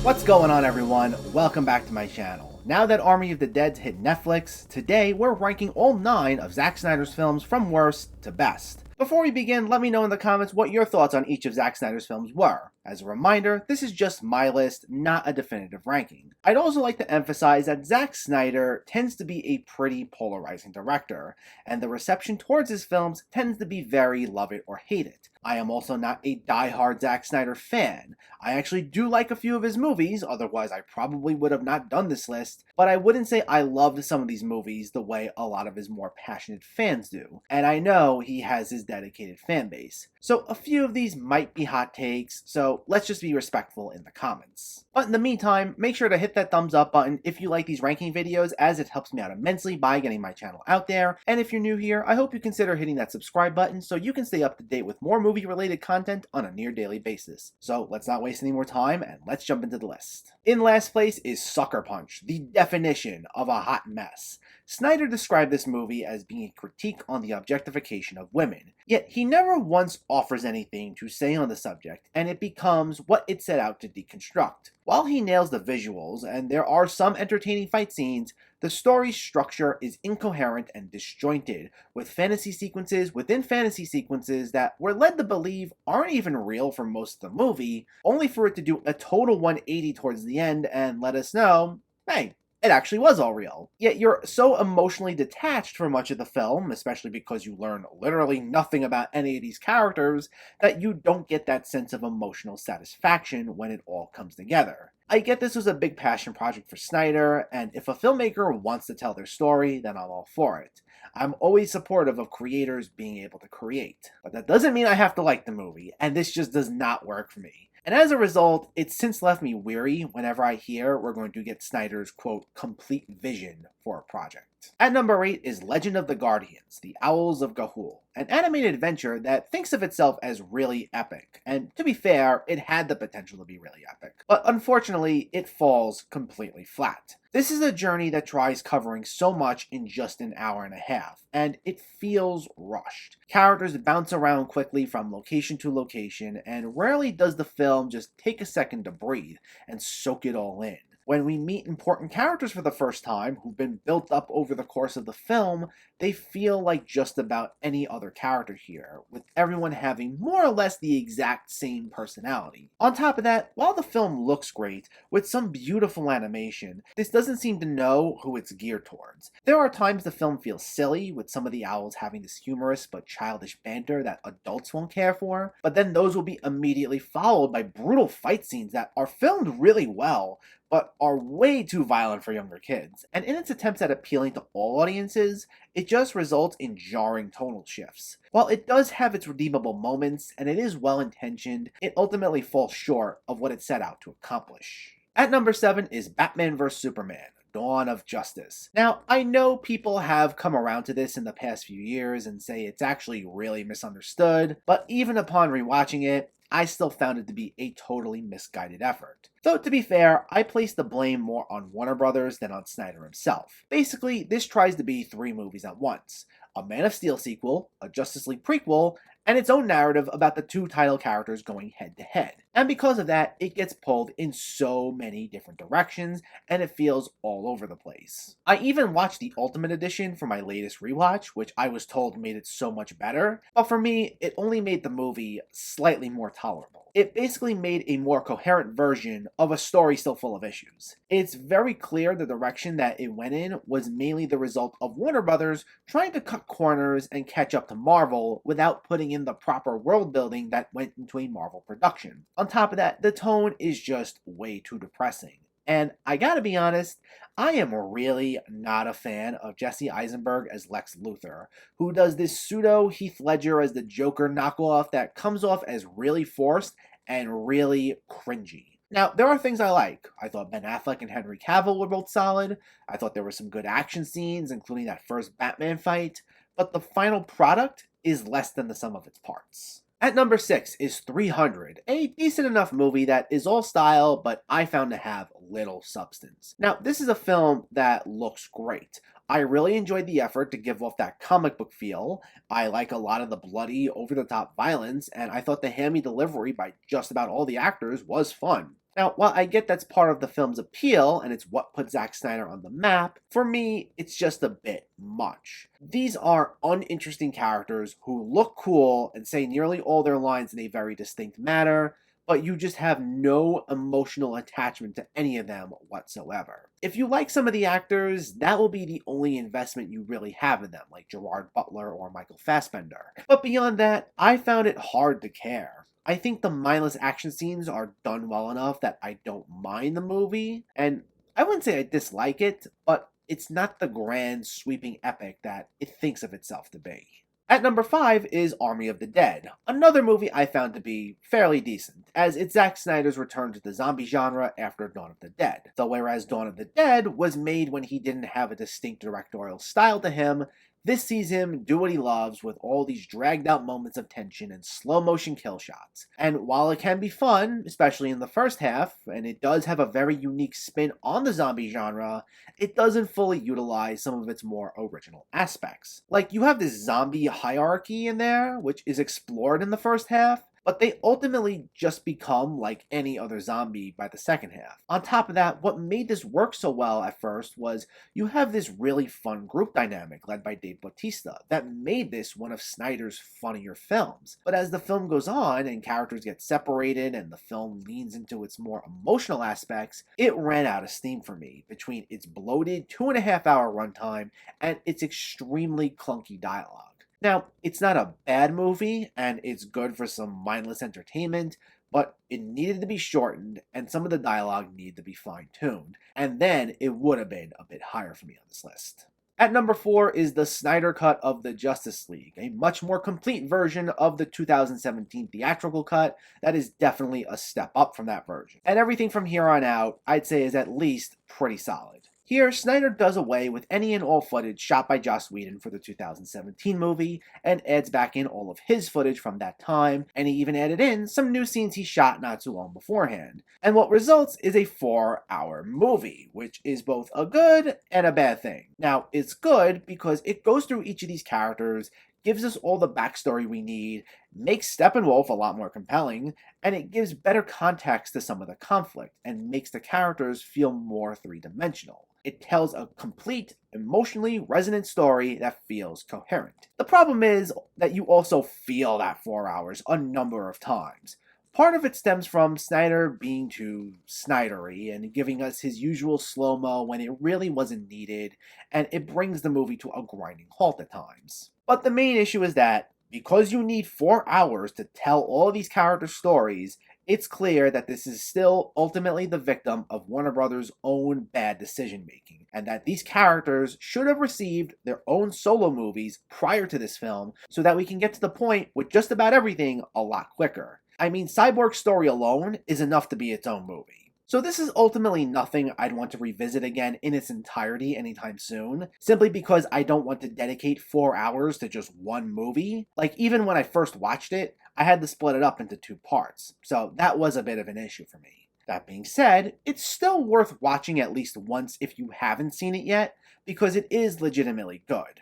What's going on, everyone? Welcome back to my channel. Now that Army of the Dead's hit Netflix, today we're ranking all 9 of Zack Snyder's films from worst to best. Before we begin, let me know in the comments what your thoughts on each of Zack Snyder's films were. As a reminder, this is just my list, not a definitive ranking. I'd also like to emphasize that Zack Snyder tends to be a pretty polarizing director, and the reception towards his films tends to be very love it or hate it. I am also not a die-hard Zack Snyder fan. I actually do like a few of his movies, otherwise I probably would have not done this list, but I wouldn't say I loved some of these movies the way a lot of his more passionate fans do. And I know he has his dedicated fan base. So a few of these might be hot takes, so let's just be respectful in the comments. But in the meantime, make sure to hit that thumbs up button if you like these ranking videos, as it helps me out immensely by getting my channel out there. And if you're new here, I hope you consider hitting that subscribe button so you can stay up to date with more movie-related content on a near daily basis. So let's not waste any more time and let's jump into the list. In last place is Sucker Punch, the definition of a hot mess. Snyder described this movie as being a critique on the objectification of women, yet he never once offers anything to say on the subject, and it becomes what it set out to deconstruct. While he nails the visuals, and there are some entertaining fight scenes, the story's structure is incoherent and disjointed, with fantasy sequences within fantasy sequences that we're led to believe aren't even real for most of the movie, only for it to do a total 180 towards the end and let us know, hey, it actually was all real. Yet you're so emotionally detached for much of the film, especially because you learn literally nothing about any of these characters, that you don't get that sense of emotional satisfaction when it all comes together. I get this was a big passion project for Snyder, and if a filmmaker wants to tell their story, then I'm all for it. I'm always supportive of creators being able to create. But that doesn't mean I have to like the movie, and this just does not work for me. And as a result, it's since left me weary whenever I hear we're going to get Snyder's, quote, complete vision for a project. At number 8 is Legend of the Guardians, The Owls of Ga'Hoole, an animated adventure that thinks of itself as really epic, and to be fair, it had the potential to be really epic. But unfortunately, it falls completely flat. This is a journey that tries covering so much in just an hour and a half, and it feels rushed. Characters bounce around quickly from location to location, and rarely does the film just take a second to breathe and soak it all in. When we meet important characters for the first time, who've been built up over the course of the film, they feel like just about any other character here, with everyone having more or less the exact same personality. On top of that, while the film looks great, with some beautiful animation, this doesn't seem to know who it's geared towards. There are times the film feels silly, with some of the owls having this humorous but childish banter that adults won't care for, but then those will be immediately followed by brutal fight scenes that are filmed really well, but are way too violent for younger kids. And in its attempts at appealing to all audiences, it just results in jarring tonal shifts. While it does have its redeemable moments, and it is well-intentioned, it ultimately falls short of what it set out to accomplish. At number 7 is Batman vs Superman, Dawn of Justice. Now, I know people have come around to this in the past few years and say it's actually really misunderstood, but even upon rewatching it, I still found it to be a totally misguided effort. Though, to be fair, I place the blame more on Warner Brothers than on Snyder himself. Basically, this tries to be 3 movies at once: a Man of Steel sequel, a Justice League prequel, and its own narrative about the 2 title characters going head-to-head. And because of that, it gets pulled in so many different directions, and it feels all over the place. I even watched the Ultimate Edition for my latest rewatch, which I was told made it so much better, but for me, it only made the movie slightly more tolerable. It basically made a more coherent version of a story still full of issues. It's very clear the direction that it went in was mainly the result of Warner Brothers trying to cut corners and catch up to Marvel without putting in the proper world building that went into a Marvel production. On top of that, the tone is just way too depressing. And I gotta be honest, I am really not a fan of Jesse Eisenberg as Lex Luthor, who does this pseudo Heath Ledger as the Joker knockoff that comes off as really forced and really cringy. Now, there are things I like. I thought Ben Affleck and Henry Cavill were both solid. I thought there were some good action scenes, including that first Batman fight, but the final product is less than the sum of its parts. At number 6 is 300, a decent enough movie that is all style, but I found to have little substance. Now, this is a film that looks great. I really enjoyed the effort to give off that comic book feel. I like a lot of the bloody, over-the-top violence, and I thought the hammy delivery by just about all the actors was fun. Now, while I get that's part of the film's appeal and it's what put Zack Snyder on the map, for me, it's just a bit much. These are uninteresting characters who look cool and say nearly all their lines in a very distinct manner, but you just have no emotional attachment to any of them whatsoever. If you like some of the actors, that will be the only investment you really have in them, like Gerard Butler or Michael Fassbender. But beyond that, I found it hard to care. I think the mindless action scenes are done well enough that I don't mind the movie, and I wouldn't say I dislike it, but it's not the grand, sweeping epic that it thinks of itself to be. At number 5 is Army of the Dead, another movie I found to be fairly decent, as it's Zack Snyder's return to the zombie genre after Dawn of the Dead. Though whereas Dawn of the Dead was made when he didn't have a distinct directorial style to him, this sees him do what he loves with all these dragged out moments of tension and slow motion kill shots. And while it can be fun, especially in the first half, and it does have a very unique spin on the zombie genre, it doesn't fully utilize some of its more original aspects. Like, you have this zombie hierarchy in there, which is explored in the first half, but they ultimately just become like any other zombie by the second half. On top of that, what made this work so well at first was you have this really fun group dynamic led by Dave Bautista that made this one of Snyder's funnier films. But as the film goes on and characters get separated and the film leans into its more emotional aspects, it ran out of steam for me between its bloated 2.5 hour runtime and its extremely clunky dialogue. Now, it's not a bad movie, and it's good for some mindless entertainment, but it needed to be shortened, and some of the dialogue needed to be fine-tuned, and then it would have been a bit higher for me on this list. At number 4 is the Snyder Cut of the Justice League, a much more complete version of the 2017 theatrical cut that is definitely a step up from that version. And everything from here on out, I'd say, is at least pretty solid. Here, Snyder does away with any and all footage shot by Joss Whedon for the 2017 movie and adds back in all of his footage from that time, and he even added in some new scenes he shot not too long beforehand. And what results is a 4-hour movie, which is both a good and a bad thing. Now, it's good because it goes through each of these characters, gives us all the backstory we need, makes Steppenwolf a lot more compelling, and it gives better context to some of the conflict and makes the characters feel more three-dimensional. It tells a complete, emotionally resonant story that feels coherent. The problem is that you also feel that 4 hours a number of times. Part of it stems from Snyder being too Snydery and giving us his usual slow-mo when it really wasn't needed, and it brings the movie to a grinding halt at times. But the main issue is that, because you need 4 hours to tell all of these characters' stories, it's clear that this is still ultimately the victim of Warner Brothers' own bad decision-making, and that these characters should have received their own solo movies prior to this film so that we can get to the point with just about everything a lot quicker. I mean, Cyborg's story alone is enough to be its own movie. So this is ultimately nothing I'd want to revisit again in its entirety anytime soon, simply because I don't want to dedicate 4 hours to just one movie. Like, even when I first watched it, I had to split it up into 2 parts, so that was a bit of an issue for me. That being said, it's still worth watching at least once if you haven't seen it yet, because it is legitimately good.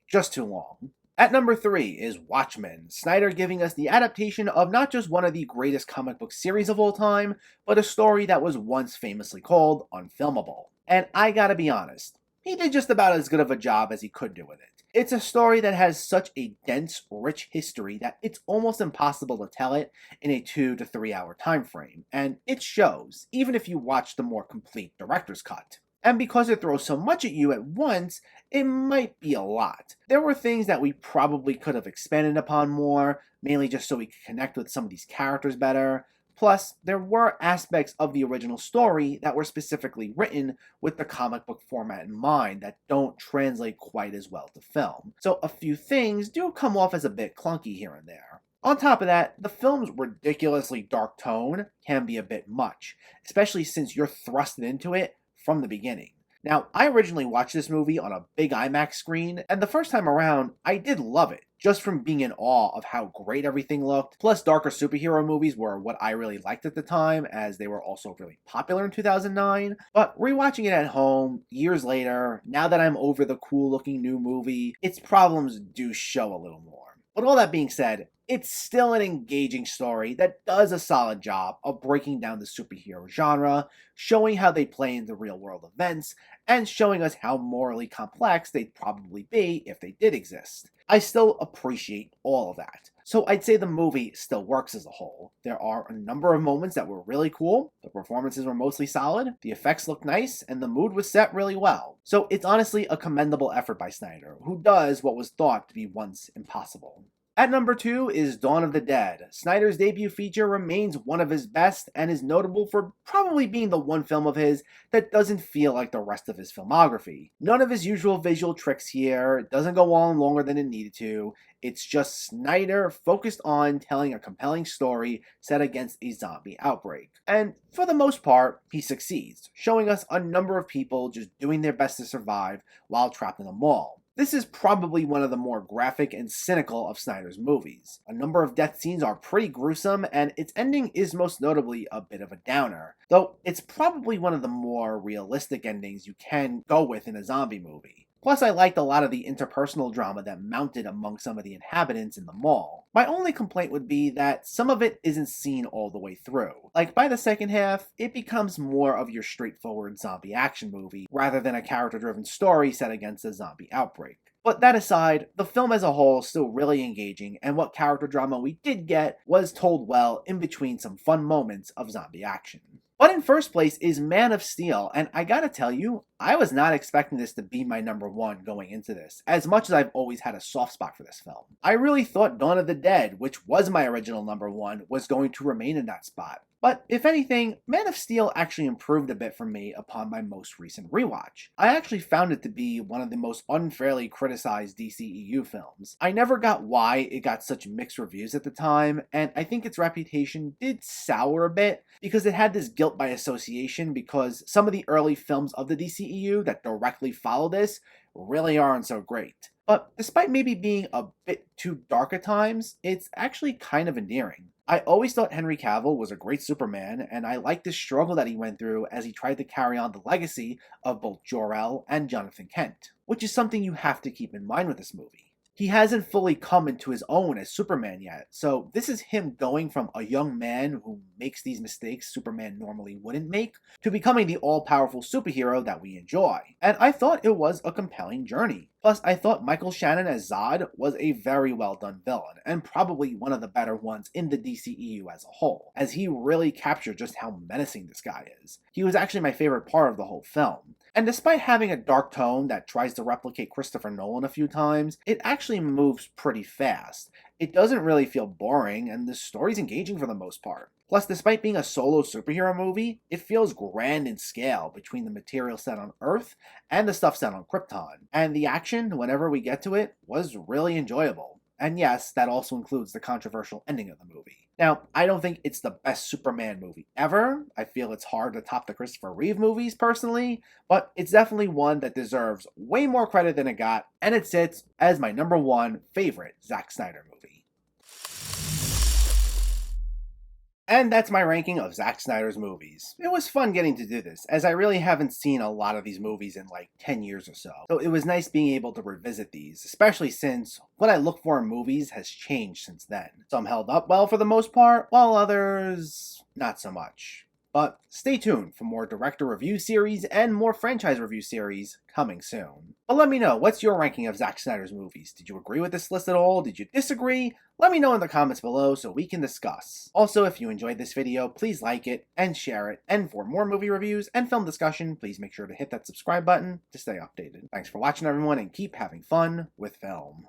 Just too long. At number 3 is Watchmen, Snyder giving us the adaptation of not just one of the greatest comic book series of all time, but a story that was once famously called unfilmable. And I gotta be honest, he did just about as good of a job as he could do with it. It's a story that has such a dense, rich history that it's almost impossible to tell it in a 2 to 3 hour time frame, and it shows, even if you watch the more complete director's cut. And because it throws so much at you at once, it might be a lot. There were things that we probably could have expanded upon more, mainly just so we could connect with some of these characters better. Plus, there were aspects of the original story that were specifically written with the comic book format in mind that don't translate quite as well to film. So a few things do come off as a bit clunky here and there. On top of that, the film's ridiculously dark tone can be a bit much, especially since you're thrusted into it from the beginning. Now, I originally watched this movie on a big IMAX screen, and the first time around, I did love it, just from being in awe of how great everything looked. Plus, darker superhero movies were what I really liked at the time, as they were also really popular in 2009. But rewatching it at home, years later, now that I'm over the cool-looking new movie, its problems do show a little more. But all that being said, it's still an engaging story that does a solid job of breaking down the superhero genre, showing how they play into real world events, and showing us how morally complex they'd probably be if they did exist. I still appreciate all of that. So I'd say the movie still works as a whole. There are a number of moments that were really cool, the performances were mostly solid, the effects looked nice, and the mood was set really well. So it's honestly a commendable effort by Snyder, who does what was thought to be once impossible. At number 2 is Dawn of the Dead. Snyder's debut feature remains one of his best and is notable for probably being the one film of his that doesn't feel like the rest of his filmography. None of his usual visual tricks here, it doesn't go on longer than it needed to. It's just Snyder focused on telling a compelling story set against a zombie outbreak. And for the most part, he succeeds, showing us a number of people just doing their best to survive while trapped in a mall. This is probably one of the more graphic and cynical of Snyder's movies. A number of death scenes are pretty gruesome, and its ending is most notably a bit of a downer, though it's probably one of the more realistic endings you can go with in a zombie movie. Plus, I liked a lot of the interpersonal drama that mounted among some of the inhabitants in the mall. My only complaint would be that some of it isn't seen all the way through. Like, by the second half, it becomes more of your straightforward zombie action movie, rather than a character-driven story set against a zombie outbreak. But that aside, the film as a whole is still really engaging, and what character drama we did get was told well in between some fun moments of zombie action. But in first place is Man of Steel, and I gotta tell you, I was not expecting this to be my number 1 going into this, as much as I've always had a soft spot for this film. I really thought Dawn of the Dead, which was my original number 1, was going to remain in that spot. But if anything, Man of Steel actually improved a bit for me upon my most recent rewatch. I actually found it to be one of the most unfairly criticized DCEU films. I never got why it got such mixed reviews at the time, and I think its reputation did sour a bit because it had this guilt by association because some of the early films of the DCEU that directly follow this really aren't so great. But despite maybe being a bit too dark at times, it's actually kind of endearing. I always thought Henry Cavill was a great Superman, and I liked the struggle that he went through as he tried to carry on the legacy of both Jor-El and Jonathan Kent, which is something you have to keep in mind with this movie. He hasn't fully come into his own as Superman yet, so this is him going from a young man who makes these mistakes Superman normally wouldn't make, to becoming the all-powerful superhero that we enjoy. And I thought it was a compelling journey. Plus, I thought Michael Shannon as Zod was a very well done villain, and probably one of the better ones in the DCEU as a whole, as he really captured just how menacing this guy is. He was actually my favorite part of the whole film. And despite having a dark tone that tries to replicate Christopher Nolan a few times, it actually moves pretty fast. It doesn't really feel boring, and the story's engaging for the most part. Plus, despite being a solo superhero movie, it feels grand in scale between the material set on Earth and the stuff set on Krypton. And the action, whenever we get to it, was really enjoyable. And yes, that also includes the controversial ending of the movie. Now, I don't think it's the best Superman movie ever. I feel it's hard to top the Christopher Reeve movies, personally, but it's definitely one that deserves way more credit than it got, and it sits as my number 1 favorite Zack Snyder movie. And that's my ranking of Zack Snyder's movies. It was fun getting to do this, as I really haven't seen a lot of these movies in like 10 years or so. So it was nice being able to revisit these, especially since what I look for in movies has changed since then. Some held up well for the most part, while others not so much. But stay tuned for more director review series and more franchise review series coming soon. But let me know, what's your ranking of Zack Snyder's movies? Did you agree with this list at all? Did you disagree? Let me know in the comments below so we can discuss. Also, if you enjoyed this video, please like it and share it. And for more movie reviews and film discussion, please make sure to hit that subscribe button to stay updated. Thanks for watching, everyone, and keep having fun with film.